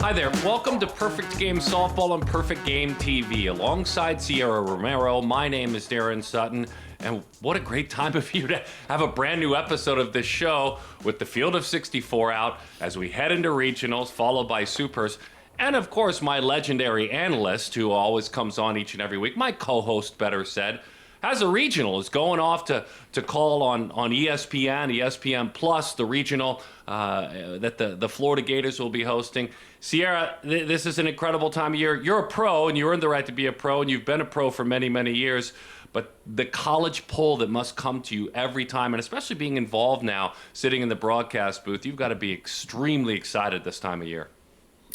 Hi there. Welcome to Perfect Game Softball and Perfect Game TV. Alongside Sierra Romero, my name is Darren Sutton, and what a great time of you to have a brand new episode of this show with the field of 64 out as we head into regionals, followed by supers. And of course, my legendary analyst, who always comes on each and every week, my co-host, better said, has a regional, is going off to call on ESPN, ESPN Plus, the regional that the Florida Gators will be hosting. Sierra, this is an incredible time of year. You're a pro, and you earned the right to be a pro, and you've been a pro for many, many years. But the college pull that must come to you every time, and especially being involved now, sitting in the broadcast booth, you've got to be extremely excited this time of year.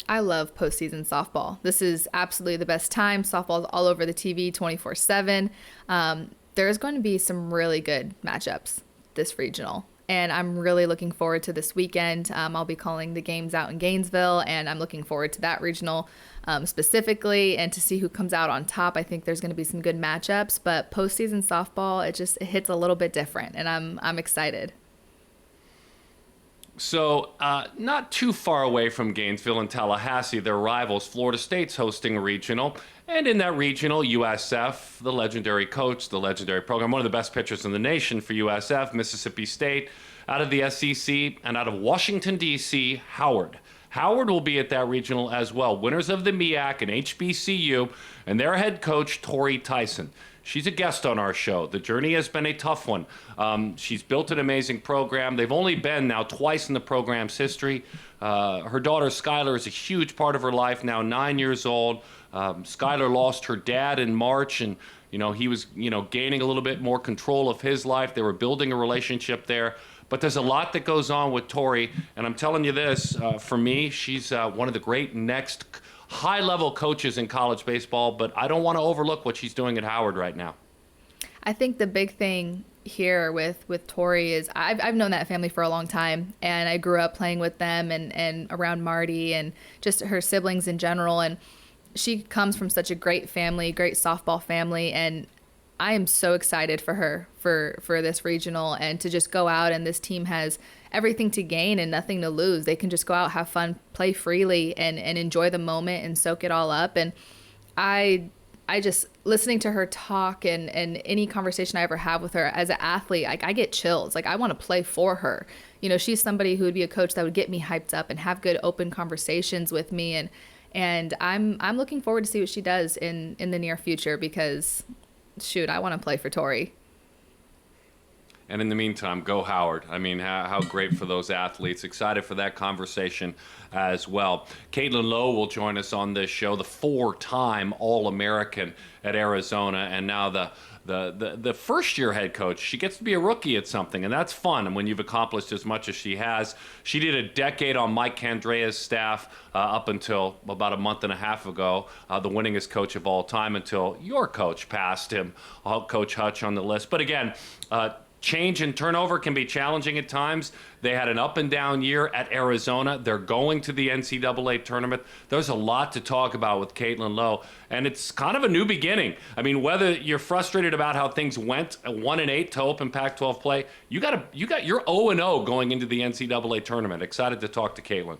I love postseason softball. This is absolutely the best time. Softball's all over the TV 24/7. There's going to be some really good matchups this regional, and I'm really looking forward to this weekend. I'll be calling the games out in Gainesville, and I'm looking forward to that regional specifically and to see who comes out on top. I think there's going to be some good matchups, but postseason softball, it hits a little bit different, and I'm excited. So, not too far away from Gainesville and Tallahassee, their rivals, Florida State's hosting a regional. And in that regional, USF, the legendary coach, the legendary program, one of the best pitchers in the nation for USF, Mississippi State, out of the SEC, and out of Washington, D.C., Howard. Howard will be at that regional as well. Winners of the MEAC and HBCU, and their head coach, Tori Tyson. She's a guest on our show. The journey has been a tough one. She's built an amazing program. They've only been now twice in the program's history. Her daughter, Skylar, is a huge part of her life, now 9 years old. Skylar lost her dad in March, and he was gaining a little bit more control of his life. They were building a relationship there. But there's a lot that goes on with Tori, and I'm telling you this, for me, she's one of the great next high-level coaches in college baseball, but I don't want to overlook what she's doing at Howard right now. I think the big thing here with Tori is I've known that family for a long time, and I grew up playing with them and around Marty and just her siblings in general, and she comes from such a great family, great softball family, and I am so excited for her for this regional and to just go out, and this team has everything to gain and nothing to lose. They can just go out, have fun, play freely, and enjoy the moment and soak it all up. And I just, listening to her talk and any conversation I ever have with her as an athlete, I get chills. I want to play for her. She's somebody who would be a coach that would get me hyped up and have good open conversations with me. And I'm looking forward to see what she does in the near future because, shoot, I want to play for Tori. And in the meantime, go Howard. I mean, how great for those athletes. Excited for that conversation as well. Caitlyn Lowe will join us on this show, the four-time All-American at Arizona, and now the first-year head coach. She gets to be a rookie at something, and that's fun. And when you've accomplished as much as she has, she did a decade on Mike Candrea's staff up until about a month and a half ago, the winningest coach of all time until your coach passed him, Coach Hutch, on the list. But again, change and turnover can be challenging at times. They had an up and down year at Arizona. They're going to the NCAA tournament. There's a lot to talk about with Caitlyn Lowe, and it's kind of a new beginning. I mean, whether you're frustrated about how things went, 1-8 to open Pac-12 play, you're 0-0 going into the NCAA tournament. Excited to talk to Caitlyn.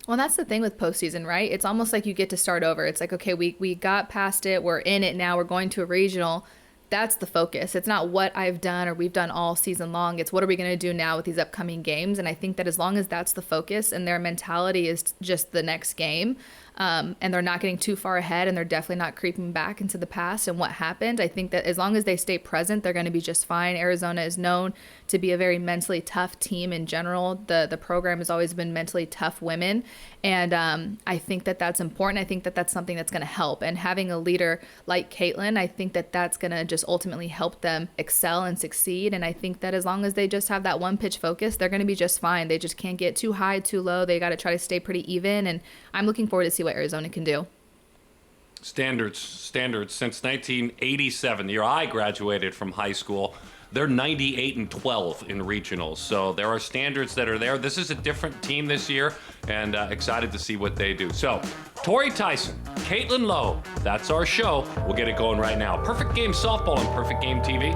Well, that's the thing with postseason, right? It's almost like you get to start over. It's like, okay, we got past it. We're in it now. We're going to a regional. That's the focus. It's not what I've done or we've done all season long. It's what are we going to do now with these upcoming games? And I think that as long as that's the focus and their mentality is just the next game, and they're not getting too far ahead and they're definitely not creeping back into the past and what happened, I think that as long as they stay present, they're going to be just fine. Arizona is known to be a very mentally tough team in general. The program has always been mentally tough women. And I think that that's important. I think that that's something that's going to help. And having a leader like Caitlyn, I think that that's going to just ultimately help them excel and succeed. And I think that as long as they just have that one pitch focus, they're going to be just fine. They just can't get too high, too low. They got to try to stay pretty even. And I'm looking forward to see what Arizona can do. Standards since 1987, the year I graduated from high school. They're 98-12 in regionals, so there are standards that are there. This is a different team this year, and excited to see what they do. So, Tori Tyson, Caitlyn Lowe, that's our show. We'll get it going right now. Perfect Game Softball and Perfect Game TV.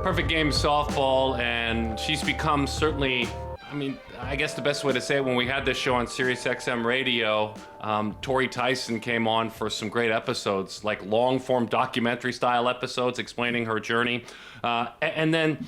Perfect Game Softball, and she's become certainly, I guess the best way to say it, when we had this show on Sirius XM Radio, Tori Tyson came on for some great episodes, like long-form documentary-style episodes explaining her journey. And then,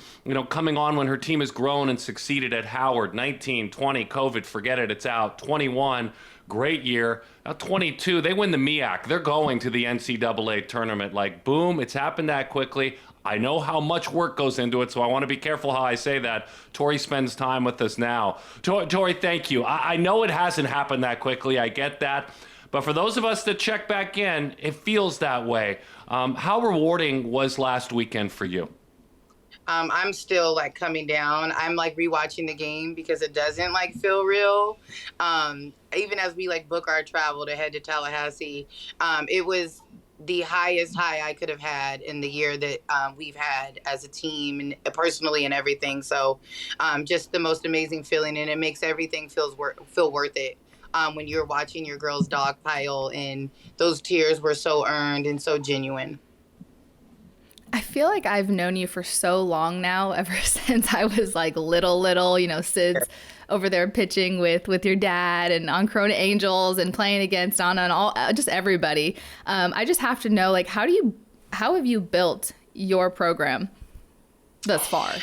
coming on when her team has grown and succeeded at Howard, 19, 20, COVID, forget it, it's out. 21, great year. Now 22, they win the MEAC. They're going to the NCAA tournament. Like, boom, it's happened that quickly. I know how much work goes into it, so I want to be careful how I say that. Tori spends time with us now. Tori, thank you. I know it hasn't happened that quickly. I get that. But for those of us that check back in, it feels that way. How rewarding was last weekend for you? I'm still like coming down. I'm like rewatching the game because it doesn't like feel real. Even as we like book our travel to head to Tallahassee, it was the highest high I could have had in the year that we've had as a team and personally and everything. So just the most amazing feeling, and it makes everything feel worth it. When you're watching your girls dogpile, and those tears were so earned and so genuine. I feel like I've known you for so long now, ever since I was like little, Sid's over there pitching with your dad and on Corona Angels and playing against Anna and all, just everybody. I just have to know, like, how have you built your program thus far?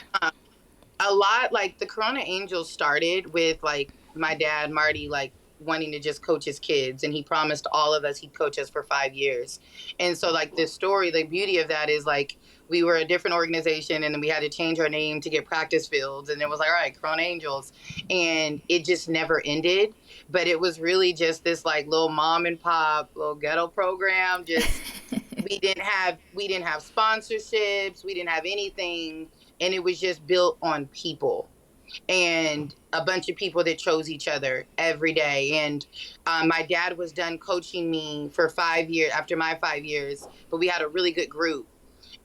A lot, like the Corona Angels started with like my dad, Marty, like wanting to just coach his kids, and he promised all of us he'd coach us for 5 years. And so like this story, the beauty of that is like we were a different organization, and then we had to change our name to get practice fields, and it was like, all right, Corona Angels, and it just never ended. But it was really just this like little mom and pop little ghetto program. Just we didn't have sponsorships, we didn't have anything, and it was just built on people and a bunch of people that chose each other every day. And my dad was done coaching me for 5 years, after my 5 years, but we had a really good group.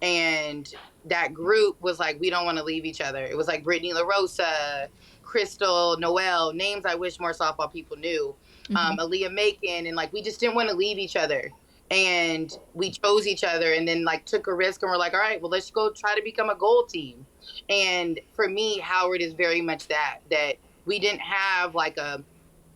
And that group was like, we don't want to leave each other. It was like Brittany LaRosa, Crystal, Noelle, names I wish more softball people knew, Aaliyah Macon, and like, we just didn't want to leave each other. And we chose each other, and then like took a risk, and we're like, all right, well, let's go try to become a gold team. And for me, Howard is very much that we didn't have like a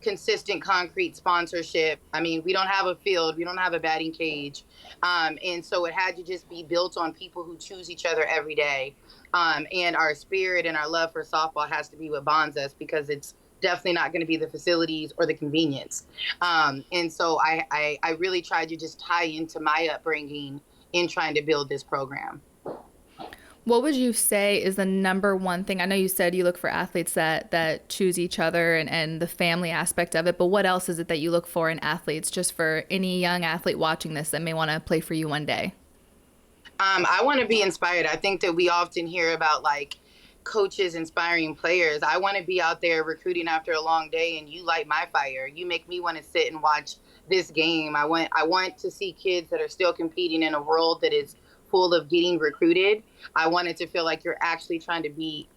consistent concrete sponsorship. I mean, we don't have a field, we don't have a batting cage. And so it had to just be built on people who choose each other every day. And our spirit and our love for softball has to be what bonds us, because it's definitely not going to be the facilities or the convenience. And so I really tried to just tie into my upbringing in trying to build this program. What would you say is the number one thing? I know you said you look for athletes that choose each other and the family aspect of it, but what else is it that you look for in athletes, just for any young athlete watching this that may want to play for you one day? I want to be inspired. I think that we often hear about like coaches inspiring players. I want to be out there recruiting after a long day, and you light my fire. You make me want to sit and watch this game. I want to see kids that are still competing in a world that is full of getting recruited. I want it to feel like you're actually trying to beat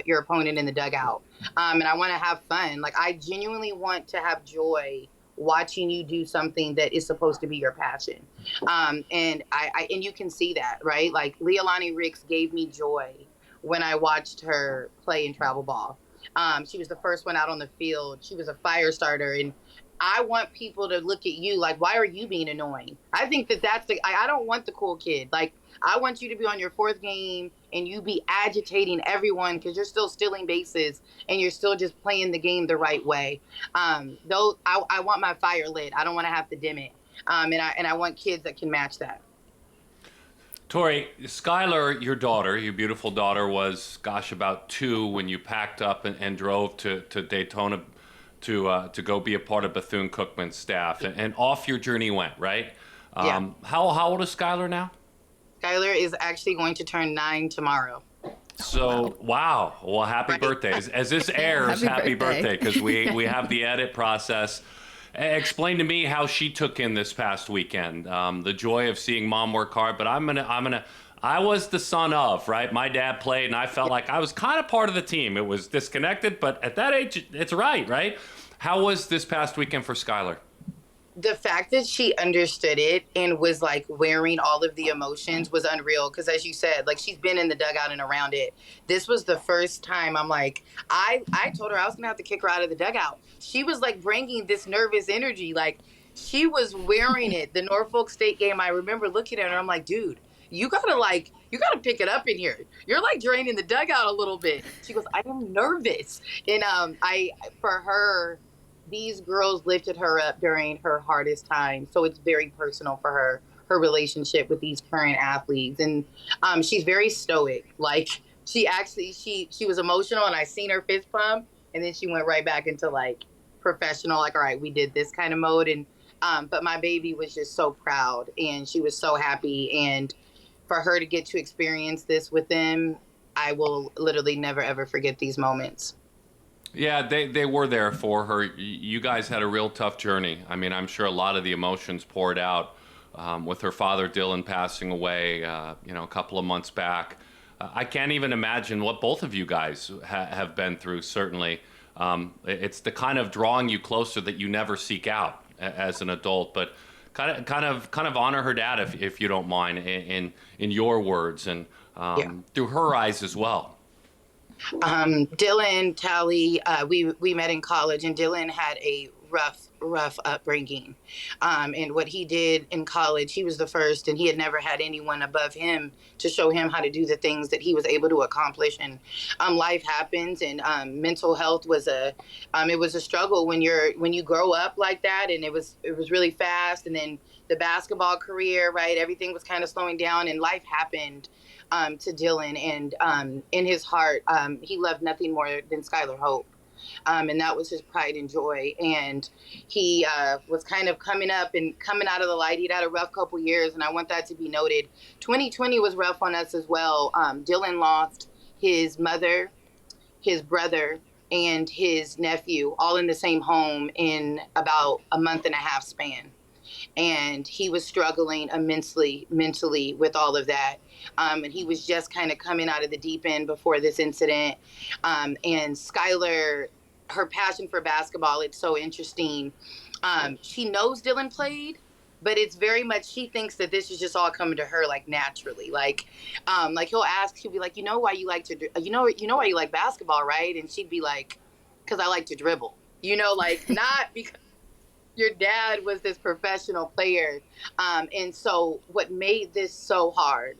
your opponent in the dugout. And I want to have fun. Like, I genuinely want to have joy watching you do something that is supposed to be your passion. And you can see that, right? Like, Leilani Ricks gave me joy when I watched her play in travel ball. She was the first one out on the field. She was a fire starter. And I want people to look at you like, why are you being annoying? I think that's I don't want the cool kid. Like, I want you to be on your fourth game and you be agitating everyone because you're still stealing bases and you're still just playing the game the right way. Though I want my fire lit. I don't want to have to dim it. And I want kids that can match that. Tori, Skylar, your daughter, your beautiful daughter, was, about 2 when you packed up and drove to Daytona to go be a part of Bethune-Cookman's staff. And off your journey went, right? Yeah. How old is Skylar now? Skylar is actually going to turn 9 tomorrow. So, wow. Well, happy birthday. As this airs, happy birthday, because we have the edit process. Explain to me how she took in this past weekend, the joy of seeing mom work hard. But I was the son of, right? My dad played, and I felt like I was kind of part of the team. It was disconnected, but at that age, it's right? How was this past weekend for Skylar? the fact that she understood it and was like wearing all of the emotions was unreal. Because as you said, like she's been in the dugout and around it. This was the first time I'm like, I told her I was gonna have to kick her out of the dugout. She was like bringing this nervous energy, like she was wearing it. The Norfolk State game, I remember looking at her, I'm like, dude, you gotta pick it up in here. You're like draining the dugout a little bit. She goes, I am nervous. And for her, these girls lifted her up during her hardest time. So it's very personal for her relationship with these current athletes. And she's very stoic. Like she was emotional and I seen her fist pump and then she went right back into like professional, like, all right, we did this kind of mode. And, but my baby was just so proud and she was so happy. And for her to get to experience this with them, I will literally never, ever forget these moments. Yeah, they were there for her. You guys had a real tough journey. I mean, I'm sure a lot of the emotions poured out with her father, Dylan, passing away, a couple of months back. I can't even imagine what both of you guys have been through, certainly. It's the kind of drawing you closer that you never seek out as an adult, but kind of honor her dad, if you don't mind, in your words and through her eyes as well. Dylan Talley, we met in college, and Dylan had a rough upbringing. And what he did in college, he was the first, and he had never had anyone above him to show him how to do the things that he was able to accomplish. And life happens, and mental health was it was a struggle when you grow up like that, and it was really fast. And then the basketball career, right? Everything was kind of slowing down, and life happened to Dylan, and in his heart, he loved nothing more than Skylar Hope. And that was his pride and joy. And he was kind of coming up and coming out of the light. He'd had a rough couple years, and I want that to be noted. 2020 was rough on us as well. Dylan lost his mother, his brother, and his nephew all in the same home in about a month and a half span. And he was struggling immensely mentally with all of that. And he was just kind of coming out of the deep end before this incident. And Skylar, her passion for basketball, it's so interesting. She knows Dylan played, but it's very much, she thinks that this is just all coming to her like naturally. Like he'll be like, you know why you like basketball, right? And she'd be like, because I like to dribble, like not because your dad was this professional player. And so what made this so hard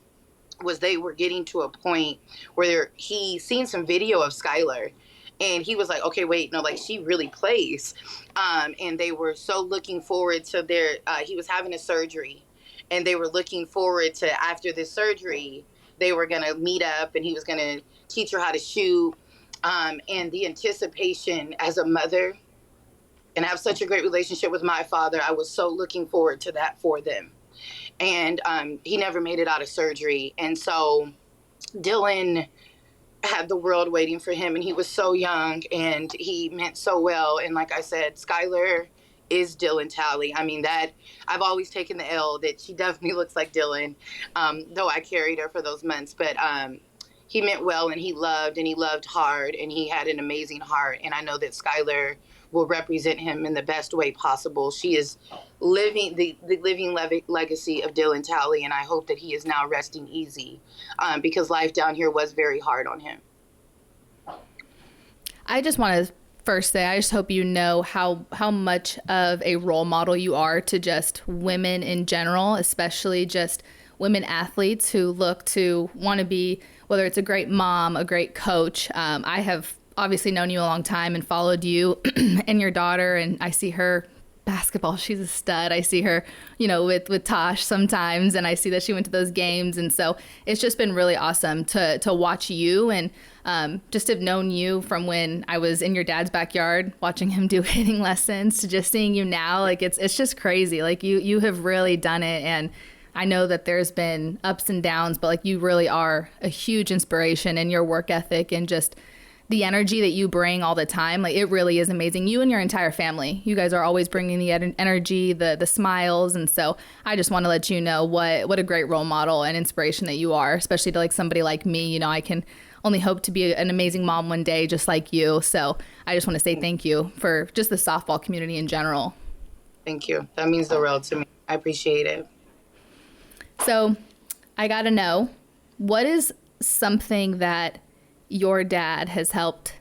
was they were getting to a point where he seen some video of Skylar, and he was like, okay, wait, no, like she really plays. And they were so looking forward to he was having a surgery, and they were looking forward to, after this surgery, they were going to meet up and he was going to teach her how to shoot. And the anticipation as a mother, and have such a great relationship with my father, I was so looking forward to that for them. And he never made it out of surgery. And so Dylan had the world waiting for him, and he was so young, and he meant so well. And like I said, Skylar is Dylan Talley. I mean, that I've always taken the L that she definitely looks like Dylan, though I carried her for those months. But he meant well, and he loved hard, and he had an amazing heart. And I know that Skylar will represent him in the best way possible. She is living the living legacy of Dylan Talley, and I hope that he is now resting easy, because life down here was very hard on him. I just want to first say, I just hope you know how much of a role model you are to just women in general, especially just women athletes who look to want to be, whether it's a great mom, a great coach. I have obviously known you a long time and followed you and your daughter, and I see her basketball. She's a stud. I see her, with Tosh sometimes, and I see that she went to those games. And so it's just been really awesome to watch you, and just have known you from when I was in your dad's backyard watching him do hitting lessons to just seeing you now. Like it's just crazy. Like you have really done it. And I know that there's been ups and downs, but like you really are a huge inspiration, and your work ethic and just the energy that you bring all the time, like it really is amazing. You and your entire family, you guys are always bringing the energy, the smiles. And so I just want to let you know what a great role model and inspiration that you are, especially to like somebody like me. I can only hope to be an amazing mom one day, just like you. So I just want to say thank you for just the softball community in general. Thank you. That means the world to me. I appreciate it. So I got to know, what is something that your dad has helped,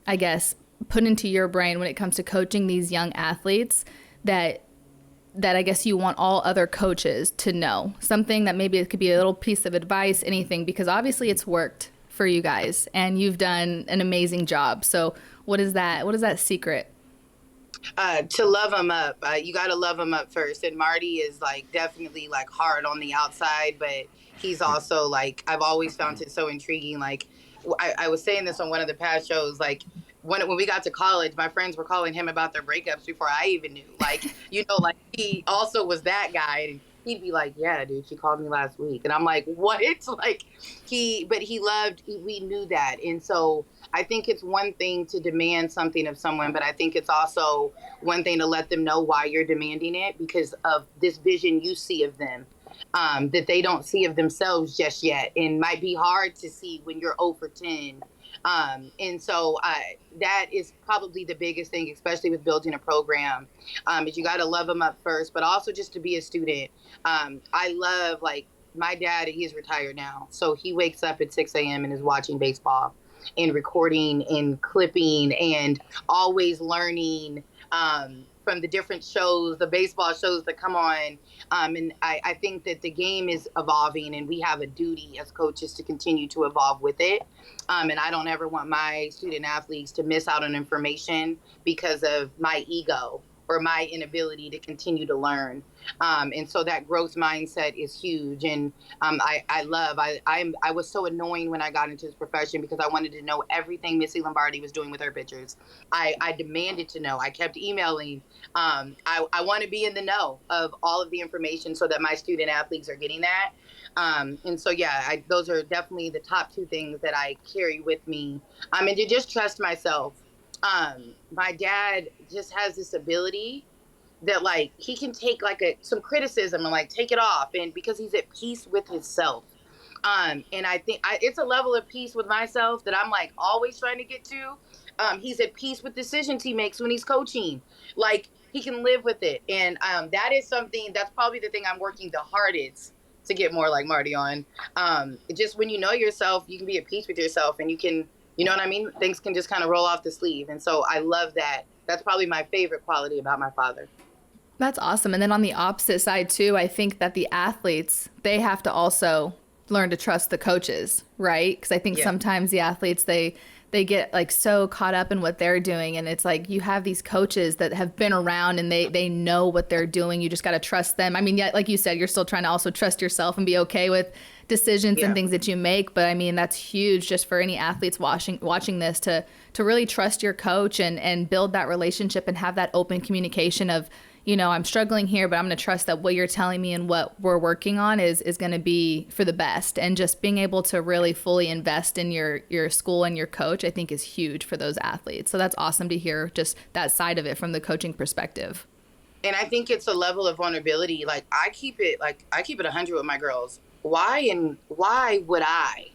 I guess, put into your brain when it comes to coaching these young athletes that I guess you want all other coaches to know? Something that maybe it could be a little piece of advice, anything, because obviously it's worked for you guys and you've done an amazing job. So what is that? What is that secret? To love them up. You got to love them up first. And Marty is like definitely like hard on the outside, but he's also like, I've always found it so intriguing. Like I was saying this on one of the past shows, like when we got to college, my friends were calling him about their breakups before I even knew. Like, like he also was that guy. And he'd be like, yeah, dude, she called me last week. And I'm like, what? Like we knew that. And so I think it's one thing to demand something of someone, but I think it's also one thing to let them know why you're demanding it, because of this vision you see of them, that they don't see of themselves just yet, and might be hard to see when you're 0 for 10. And so that is probably the biggest thing, especially with building a program, is you got to love them up first, but also just to be a student. I love, like, my dad, he's retired now. So he wakes up at 6 a.m. and is watching baseball and recording and clipping and always learning from the different shows, the baseball shows that come on. And I think that the game is evolving, and we have a duty as coaches to continue to evolve with it. And I don't ever want my student athletes to miss out on information because of my ego or my inability to continue to learn. And so that growth mindset is huge. And I was so annoying when I got into this profession because I wanted to know everything Missy Lombardi was doing with her pitchers. I demanded to know. I kept emailing. I want to be in the know of all of the information so that my student athletes are getting that. And so, yeah, those are definitely the top two things that I carry with me. And to just trust myself. My dad just has this ability that, like, he can take like some criticism and like take it off, and because he's at peace with himself. And I think it's a level of peace with myself that I'm like always trying to get to. He's at peace with decisions he makes when he's coaching. Like, he can live with it. And that is something that's probably the thing I'm working the hardest to get more like Marty on. Just when you know yourself, you can be at peace with yourself, and you can, you know what I mean? Things can just kind of roll off the sleeve. And so I love that. That's probably my favorite quality about my father. That's awesome. And then on the opposite side too, I think that the athletes, they have to also learn to trust the coaches, right? Because I think sometimes the athletes, they get like so caught up in what they're doing. And it's like, you have these coaches that have been around and they know what they're doing. You just got to trust them. I mean, yeah, like you said, you're still trying to also trust yourself and be okay with decisions and things that you make. But I mean, that's huge just for any athletes watching this to really trust your coach and build that relationship and have that open communication of, I'm struggling here, but I'm going to trust that what you're telling me and what we're working on is going to be for the best. And just being able to really fully invest in your school and your coach, I think is huge for those athletes. So that's awesome to hear just that side of it from the coaching perspective. And I think it's a level of vulnerability. Like, I keep it 100 with my girls. Why would I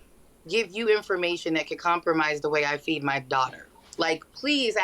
give you information that could compromise the way I feed my daughter? Like, please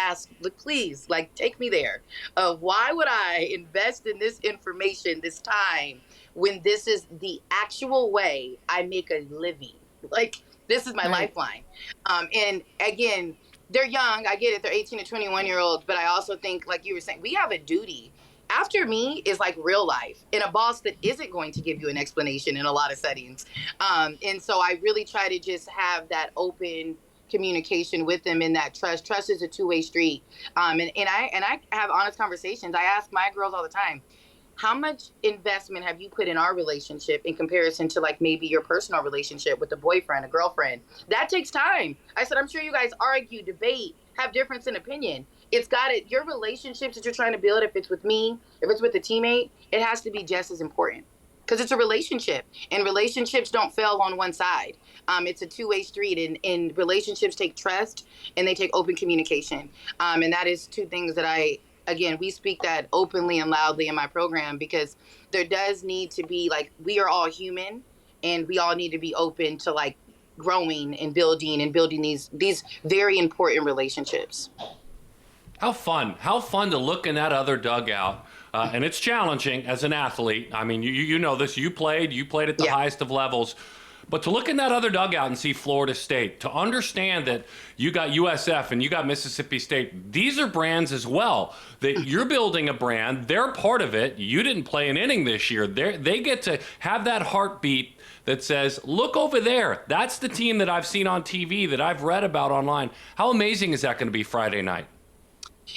take me there. Why would I invest in this information this time when this is the actual way I make a living? Like, this is my lifeline. And again, they're young. I get it. They're 18 to 21-year-olds. But I also think, like you were saying, we have a duty. After me is like real life, and a boss that isn't going to give you an explanation in a lot of settings. And so I really try to just have that open communication with them in that trust. Trust is a two-way street. And I have honest conversations. I ask my girls all the time, how much investment have you put in our relationship in comparison to like maybe your personal relationship with a boyfriend, a girlfriend? That takes time. I said, I'm sure you guys argue, debate, have difference in opinion. Your relationships that you're trying to build, if it's with me, if it's with a teammate, it has to be just as important. Because it's a relationship, and relationships don't fail on one side. It's a two-way street, and relationships take trust and they take open communication. And that is two things that we speak that openly and loudly in my program, because there does need to be, like, we are all human, and we all need to be open to like growing and building these very important relationships. How fun to look in that other dugout and it's challenging as an athlete. I mean, you know this. You played at the highest of levels. But to look in that other dugout and see Florida State, to understand that you got USF and you got Mississippi State, these are brands as well. That you're building a brand, they're part of it. You didn't play an inning this year. They get to have that heartbeat that says, look over there. That's the team that I've seen on TV, that I've read about online. How amazing is that going to be Friday night?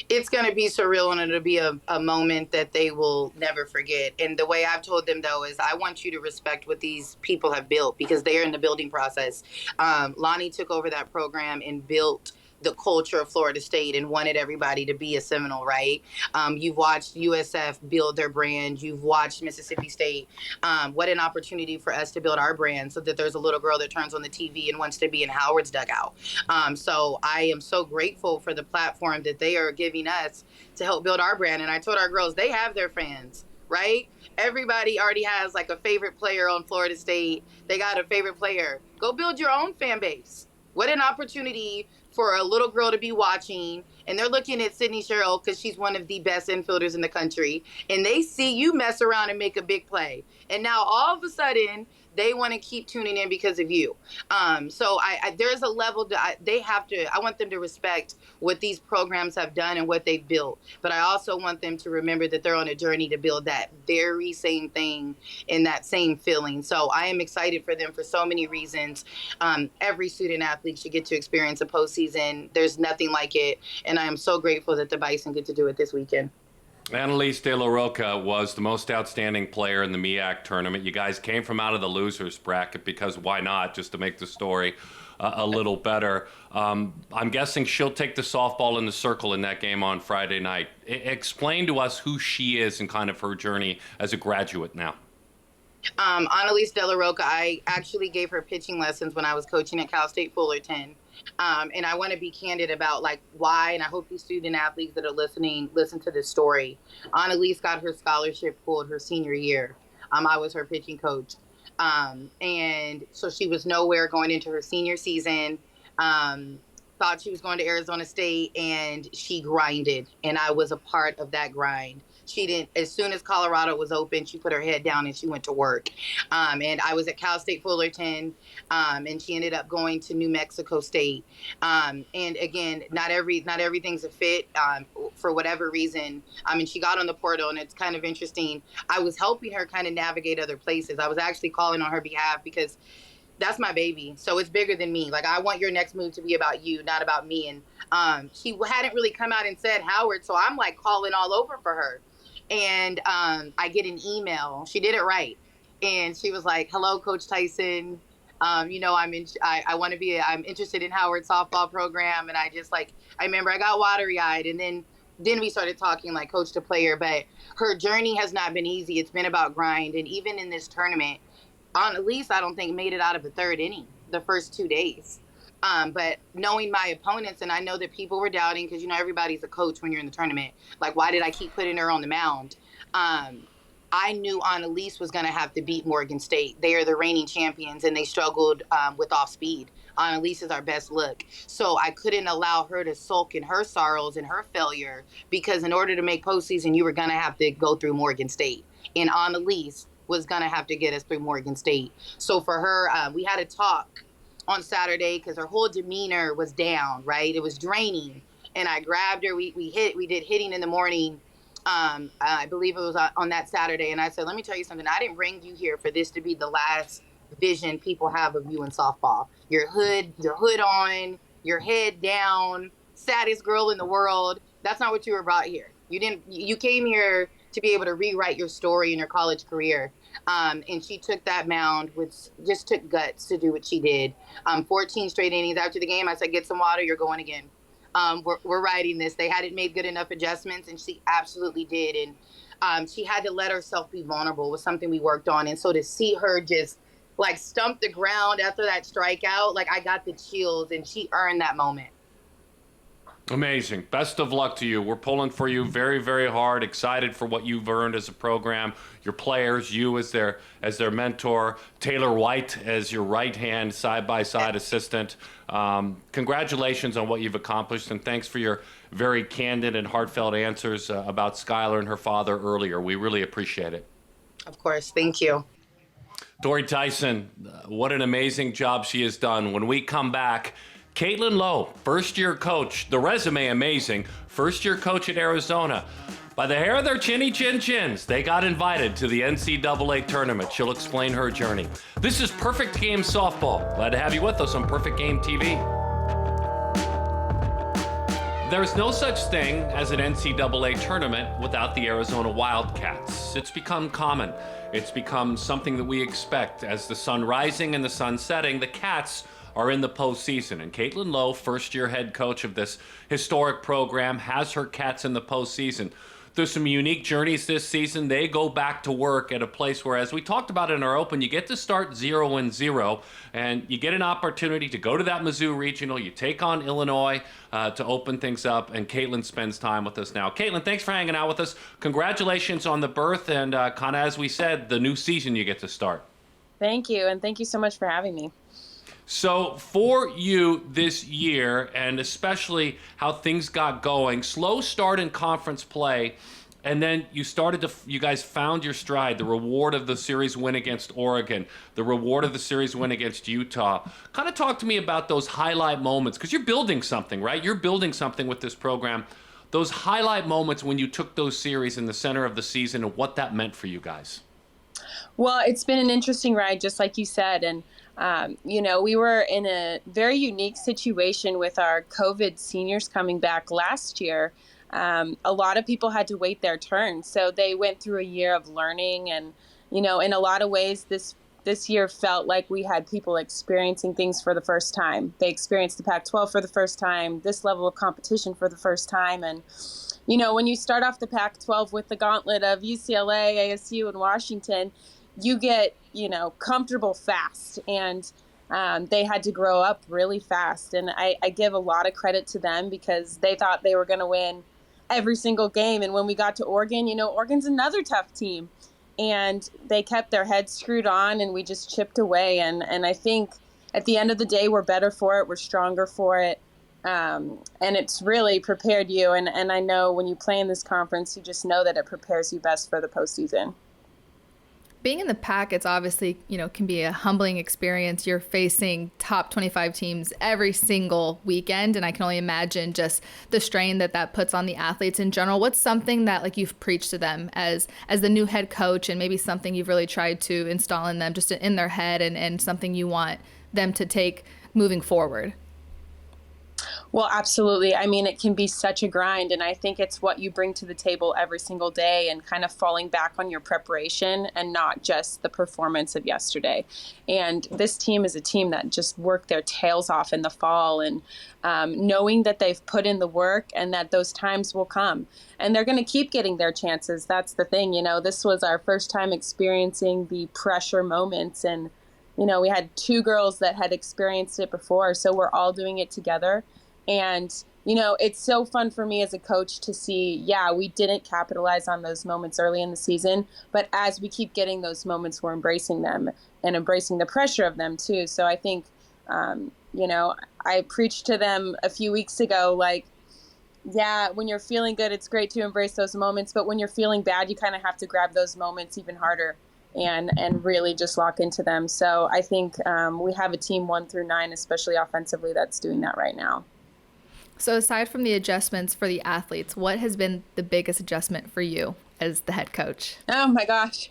It's going to be surreal, and it'll be a moment that they will never forget. And the way I've told them, though, is I want you to respect what these people have built, because they are in the building process. Lonnie took over that program and built the culture of Florida State and wanted everybody to be a Seminole, right? You've watched USF build their brand. You've watched Mississippi State. What an opportunity for us to build our brand, so that there's a little girl that turns on the TV and wants to be in Howard's dugout. So I am so grateful for the platform that they are giving us to help build our brand. And I told our girls, they have their fans, right? Everybody already has like a favorite player on Florida State. They got a favorite player. Go build your own fan base. What an opportunity for a little girl to be watching, and they're looking at Sydney Sherrill because she's one of the best infielders in the country, and they see you mess around and make a big play. And now all of a sudden, they want to keep tuning in because of you. So there's a level that I want them to respect what these programs have done and what they've built. But I also want them to remember that they're on a journey to build that very same thing and that same feeling. So I am excited for them for so many reasons. Every student athlete should get to experience a postseason. There's nothing like it. And I am so grateful that the Bison get to do it this weekend. Annalise De La Roca was the most outstanding player in the MEAC tournament. You guys came from out of the losers bracket because why not, just to make the story a little better. I'm guessing she'll take the softball in the circle in that game on Friday night. Explain to us who she is and kind of her journey as a graduate now. Annalise De La Roca, I actually gave her pitching lessons when I was coaching at Cal State Fullerton. And I want to be candid about like why, and I hope these student athletes that are listening listen to this story. Annalise got her scholarship pulled her senior year. I was her pitching coach. And so she was nowhere going into her senior season. Thought she was going to Arizona State, and she grinded, and I was a part of that grind. She didn't, as soon as Colorado was open, she put her head down and she went to work. And I was at Cal State Fullerton, and she ended up going to New Mexico State. And again, not everything's a fit for whatever reason. I mean, she got on the portal, and it's kind of interesting. I was helping her kind of navigate other places. I was actually calling on her behalf because that's my baby. So it's bigger than me. Like, I want your next move to be about you, not about me. And she hadn't really come out and said Howard, so I'm like calling all over for her. And I get an email. She did it right. And she was like, hello, Coach Tyson. I'm interested in Howard's softball program. And I remember I got watery eyed, and then we started talking like coach to player, but her journey has not been easy. It's been about grind. And even in this tournament, Annalise, I don't think made it out of the third inning the first 2 days. But knowing my opponents, and I know that people were doubting because, everybody's a coach when you're in the tournament. Like, why did I keep putting her on the mound? I knew Annalise was going to have to beat Morgan State. They are the reigning champions, and they struggled with off speed. Annalise is our best look. So I couldn't allow her to sulk in her sorrows and her failure, because in order to make postseason, you were going to have to go through Morgan State. And Annalise was going to have to get us through Morgan State. So for her, we had a talk on Saturday because her whole demeanor was down, right? It was draining. And I grabbed her. We did hitting in the morning. I believe it was on that Saturday. And I said, let me tell you something. I didn't bring you here for this to be the last vision people have of you in softball. Your hood on, your head down, saddest girl in the world. That's not what you were brought here. You came here to be able to rewrite your story in your college career. And she took that mound, which just took guts to do what she did. 14 straight innings after the game. I said, get some water, you're going again. We're riding this. They hadn't made good enough adjustments, and she absolutely did. And she had to let herself be vulnerable was something we worked on. And so to see her just like stump the ground after that strikeout, like I got the chills, and she earned that moment. Amazing. Best of luck to you. We're pulling for you very, very hard. Excited for what you've earned as a program, your players, you as their mentor, Taylor White as your right hand side by side assistant. Congratulations on what you've accomplished, and thanks for your very candid and heartfelt answers about Skylar and her father earlier. We really appreciate it. Of course. Thank you. Tori Tyson, what an amazing job she has done. When we come back, Caitlyn Lowe, first-year coach, the resume amazing, first-year coach at Arizona. By the hair of their chinny chin chins, they got invited to the NCAA tournament. She'll explain her journey. This is Perfect Game Softball. Glad to have you with us on Perfect Game TV. There's no such thing as an NCAA tournament without the Arizona Wildcats. It's become common. It's become something that we expect. As the sun rising and the sun setting, the Cats are in the postseason. And Caitlyn Lowe, first-year head coach of this historic program, has her Cats in the postseason. There's some unique journeys this season. They go back to work at a place where, as we talked about in our open, you get to start 0-0, and you get an opportunity to go to that Mizzou Regional. You take on Illinois to open things up, and Caitlyn spends time with us now. Caitlyn, thanks for hanging out with us. Congratulations on the birth, and kind of as we said, the new season you get to start. Thank you, and thank you so much for having me. So for you this year, and especially how things got going, slow start in conference play, and then you guys found your stride, the reward of the series win against Oregon, the reward of the series win against Utah. Kind of talk to me about those highlight moments, because you're building something, right? You're building something with this program. Those highlight moments when you took those series in the center of the season and what that meant for you guys. Well, it's been an interesting ride, just like you said, and we were in a very unique situation with our COVID seniors coming back last year. A lot of people had to wait their turn. So they went through a year of learning. And, in a lot of ways, this year felt like we had people experiencing things for the first time. They experienced the Pac-12 for the first time, this level of competition for the first time. And, when you start off the Pac-12 with the gauntlet of UCLA, ASU, and Washington, you get, comfortable fast, and they had to grow up really fast. And I give a lot of credit to them because they thought they were going to win every single game. And when we got to Oregon, Oregon's another tough team, and they kept their heads screwed on, and we just chipped away. And I think at the end of the day, we're better for it. We're stronger for it. And it's really prepared you. And I know when you play in this conference, you just know that it prepares you best for the postseason. Being in the Pac, it's obviously, can be a humbling experience. You're facing top 25 teams every single weekend, and I can only imagine just the strain that puts on the athletes in general. What's something that you've preached to them as the new head coach, and maybe something you've really tried to install in them just in their head, and something you want them to take moving forward? Well, absolutely. I mean, it can be such a grind, and I think it's what you bring to the table every single day, and kind of falling back on your preparation and not just the performance of yesterday. And this team is a team that just worked their tails off in the fall, and knowing that they've put in the work and that those times will come, and they're going to keep getting their chances. That's the thing. This was our first time experiencing the pressure moments, and we had two girls that had experienced it before, so we're all doing it together. And, it's so fun for me as a coach to see, we didn't capitalize on those moments early in the season, but as we keep getting those moments, we're embracing them and embracing the pressure of them too. So I think, I preached to them a few weeks ago, when you're feeling good, it's great to embrace those moments, but when you're feeling bad, you kind of have to grab those moments even harder and really just lock into them. So I think we have a team 1 through 9, especially offensively, that's doing that right now. So aside from the adjustments for the athletes, what has been the biggest adjustment for you as the head coach? Oh my gosh.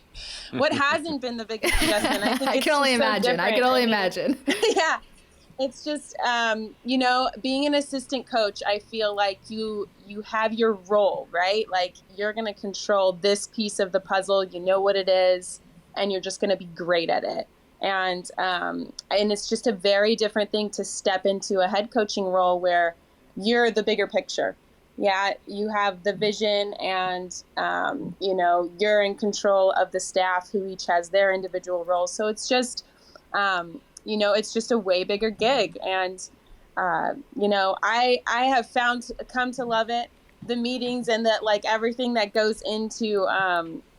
What hasn't been the biggest adjustment? I think I can only imagine. Yeah. It's just, being an assistant coach, I feel like you have your role, right? You're going to control this piece of the puzzle. You know what it is, and you're just going to be great at it. And it's just a very different thing to step into a head coaching role where you're the bigger picture. Yeah, you have the vision, and, you're in control of the staff who each has their individual roles. So it's just, it's just a way bigger gig. And I have come to love it, the meetings and that, like, everything that goes into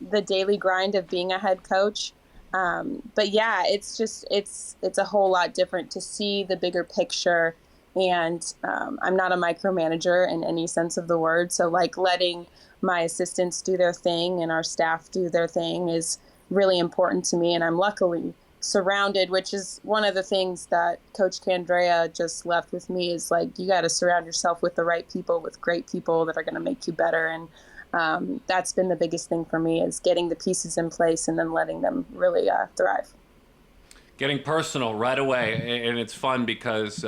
the daily grind of being a head coach. But yeah, it's a whole lot different to see the bigger picture. And I'm not a micromanager in any sense of the word. So like letting my assistants do their thing and our staff do their thing is really important to me. And I'm luckily surrounded, which is one of the things that Coach Candrea just left with me, is like, you got to surround yourself with the right people, with great people that are going to make you better. And that's been the biggest thing for me, is getting the pieces in place and then letting them really thrive. Getting personal right away, and it's fun because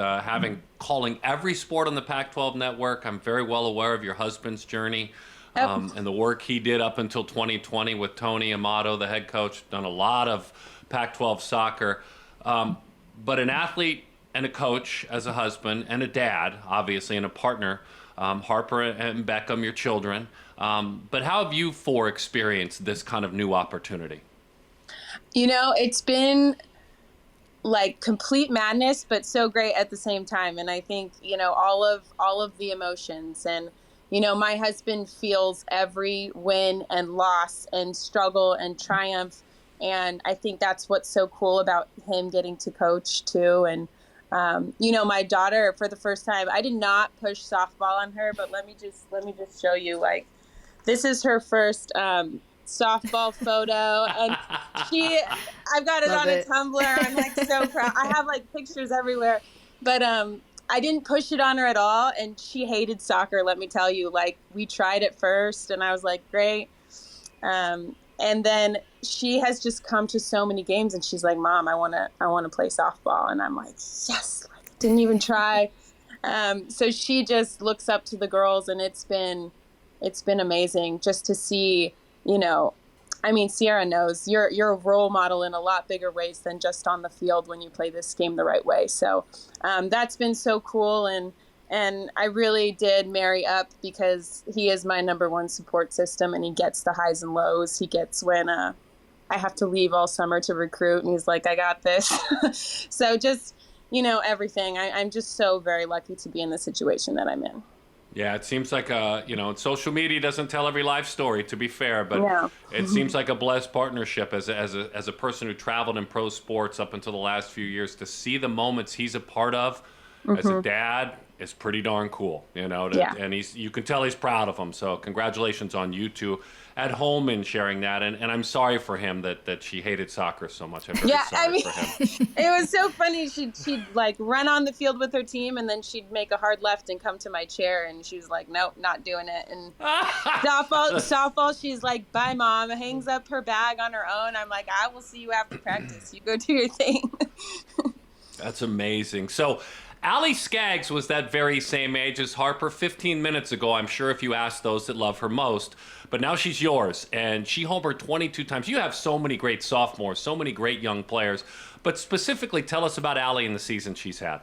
calling every sport on the Pac-12 network, I'm very well aware of your husband's journey and the work he did up until 2020 with Tony Amato, the head coach, done a lot of Pac-12 soccer. But an athlete and a coach as a husband and a dad, obviously, and a partner, Harper and Beckham, your children. But how have you four experienced this kind of new opportunity? It's been like complete madness, but so great at the same time. And I think, all of the emotions, and, my husband feels every win and loss and struggle and triumph. And I think that's what's so cool about him getting to coach too. And, my daughter, for the first time, I did not push softball on her, but let me just show you, like, this is her first, softball photo, and I've got it on a Tumblr. I'm like so proud. I have like pictures everywhere, but I didn't push it on her at all, and she hated soccer, let me tell you. Like, we tried it first and I was like, great, and then she has just come to so many games and she's like, Mom, I want to play softball. And I'm like, yes, like, didn't even try. So she just looks up to the girls, and it's been amazing just to see. Sierra knows you're a role model in a lot bigger ways than just on the field when you play this game the right way. So that's been so cool. And I really did marry up, because he is my number one support system, and he gets the highs and lows. He gets when I have to leave all summer to recruit, and he's like, I got this. So just, everything. I'm just so very lucky to be in the situation that I'm in. Yeah, it seems like social media doesn't tell every life story, to be fair, but it seems like a blessed partnership as a person who traveled in pro sports up until the last few years. To see the moments he's a part of as a dad is pretty darn cool, and you can tell he's proud of them. So congratulations on you two at home in sharing that. And I'm sorry for him that she hated soccer so much. I'm very sorry for him. It was so funny. She'd like run on the field with her team, and then she'd make a hard left and come to my chair, and she was like, nope, not doing it. And softball, she's like, bye, Mom. Hangs up her bag on her own. I'm like, I will see you after practice. You go do your thing. That's amazing. So Allie Skaggs was that very same age as Harper 15 minutes ago, I'm sure, if you ask those that love her most. But now she's yours, and she homered 22 times. You have so many great sophomores, so many great young players. But specifically, tell us about Allie and the season she's had.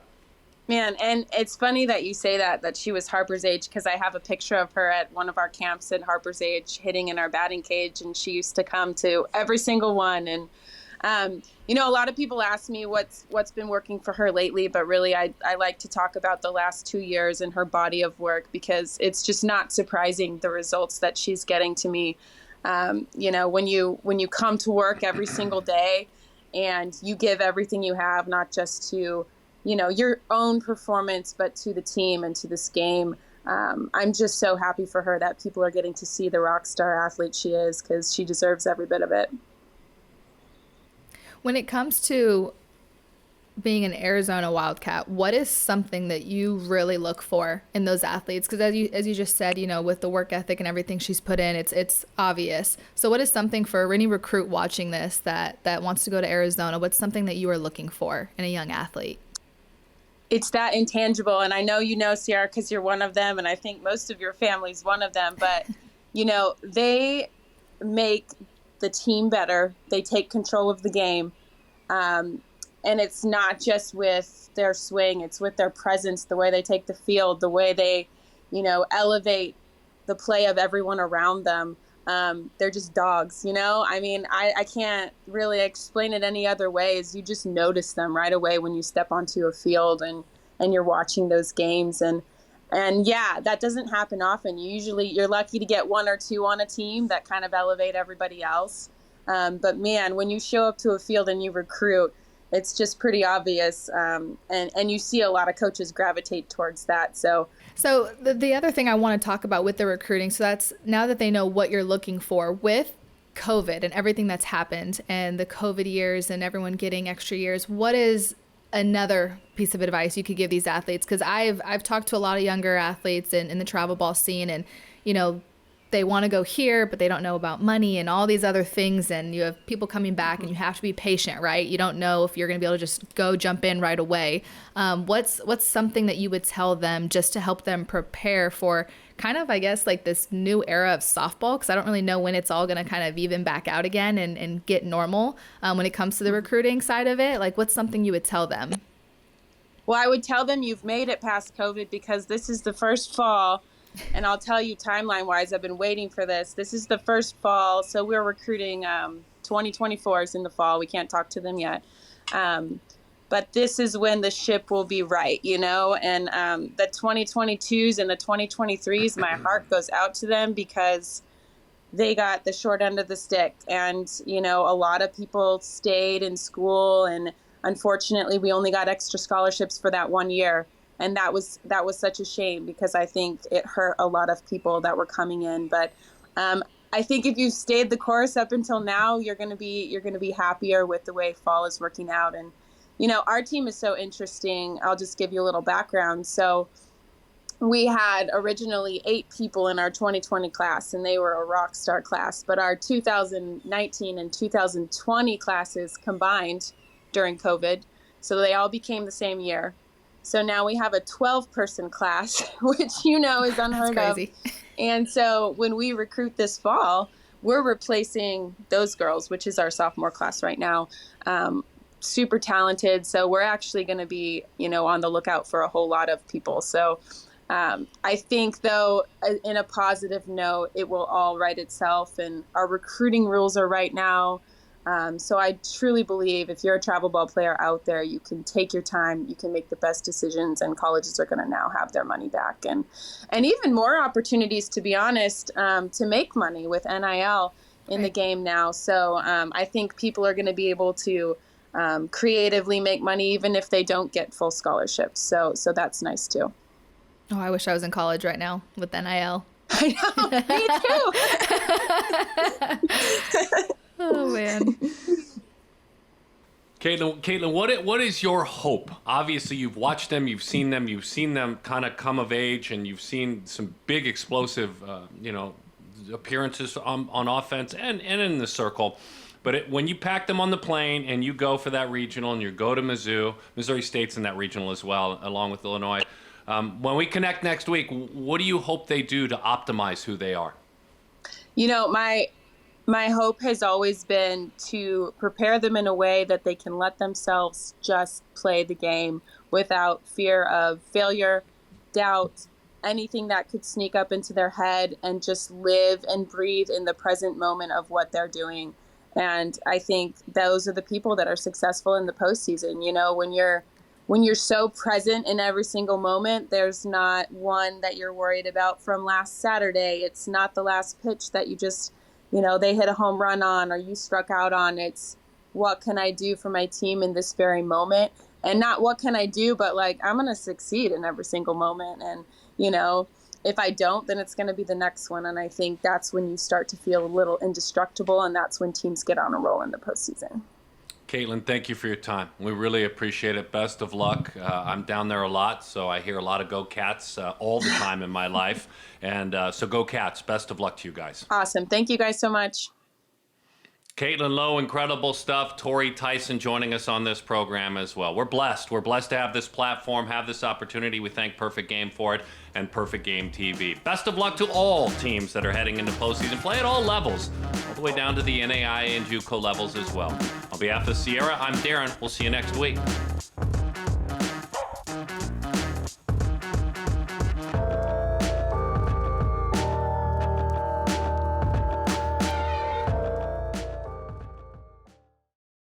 Man, and it's funny that you say that she was Harper's age, because I have a picture of her at one of our camps at Harper's age hitting in our batting cage, and she used to come to every single one. And a lot of people ask me what's been working for her lately, but really I like to talk about the last 2 years and her body of work, because it's just not surprising, the results that she's getting to me. When you come to work every single day and you give everything you have, not just to, your own performance, but to the team and to this game. I'm just so happy for her that people are getting to see the rock star athlete she is, because she deserves every bit of it. When it comes to being an Arizona Wildcat, what is something that you really look for in those athletes? Because as you just said, with the work ethic and everything she's put in, it's obvious. So what is something for any recruit watching this that wants to go to Arizona? What's something that you are looking for in a young athlete? It's that intangible. And I know Sierra, because you're one of them, and I think most of your family's one of them. But, they make the team better. They take control of the game. And it's not just with their swing, it's with their presence, the way they take the field, the way they, elevate the play of everyone around them. They're just dogs, I can't really explain it any other way. Is you just notice them right away when you step onto a field. And, you're watching those games. And yeah, that doesn't happen often. Usually you're lucky to get one or two on a team that kind of elevate everybody else. But man, when you show up to a field and you recruit, it's just pretty obvious. And you see a lot of coaches gravitate towards that. So the other thing I want to talk about with the recruiting, so that's now that they know what you're looking for with COVID and everything that's happened and the COVID years and everyone getting extra years, what is another piece of advice you could give these athletes? Because I've talked to a lot of younger athletes in the travel ball scene, and they want to go here, but they don't know about money and all these other things. And you have people coming back, and you have to be patient, right? You don't know if you're going to be able to just go jump in right away. What's something that you would tell them just to help them prepare for kind of, I guess, like this new era of softball? Because I don't really know when it's all going to kind of even back out again and get normal when it comes to the recruiting side of it. Like, what's something you would tell them? Well, I would tell them you've made it past COVID, because this is the first fall. And I'll tell you, timeline-wise, I've been waiting for this. This is the first fall. So we're recruiting 2024s in the fall. We can't talk to them yet. But this is when the ship will be right, and the 2022s and the 2023s, my heart goes out to them because they got the short end of the stick. And, a lot of people stayed in school, and unfortunately we only got extra scholarships for that 1 year. And that was such a shame, because I think it hurt a lot of people that were coming in. But I think if you stayed the course up until now, you're going to be happier with the way fall is working out. And our team is so interesting. I'll just give you a little background. So we had originally 8 people in our 2020 class, and they were a rock star class. But our 2019 and 2020 classes combined during COVID, so they all became the same year. So now we have a 12-person class, which is unheard of. And so when we recruit this fall, we're replacing those girls, which is our sophomore class right now. Super talented. So we're actually going to be, on the lookout for a whole lot of people. So I think, though, in a positive note, it will all right itself. And our recruiting rules are right now. So I truly believe if you're a travel ball player out there, you can take your time, you can make the best decisions, and colleges are going to now have their money back. And even more opportunities, to be honest, to make money with NIL in the game now. So I think people are going to be able to creatively make money even if they don't get full scholarships. So that's nice too. Oh, I wish I was in college right now with NIL. I know, me too. Oh, man. Caitlyn, what is your hope? Obviously, you've watched them, you've seen them kind of come of age, and you've seen some big explosive, appearances on offense and in the circle. But when you pack them on the plane and you go for that regional, and you go to Missouri State's in that regional as well, along with Illinois, when we connect next week, what do you hope they do to optimize who they are? My hope has always been to prepare them in a way that they can let themselves just play the game without fear of failure, doubt, anything that could sneak up into their head, and just live and breathe in the present moment of what they're doing. And I think those are the people that are successful in the postseason. When you're so present in every single moment, there's not one that you're worried about from last Saturday. It's not the last pitch that you just they hit a home run on or you struck out on. It's what can I do for my team in this very moment? And not what can I do, but I'm going to succeed in every single moment. And, if I don't, then it's going to be the next one. And I think that's when you start to feel a little indestructible. And that's when teams get on a roll in the postseason. Caitlyn, thank you for your time. We really appreciate it. Best of luck. I'm down there a lot, so I hear a lot of Go Cats all the time in my life. And so Go Cats. Best of luck to you guys. Awesome. Thank you guys so much. Caitlyn Lowe, incredible stuff. Tori Tyson joining us on this program as well. We're blessed. We're blessed to have this platform, have this opportunity. We thank Perfect Game for it and Perfect Game TV. Best of luck to all teams that are heading into postseason play at all levels, all the way down to the NAIA and JUCO levels as well. On behalf of Sierra, I'm Darren. We'll see you next week.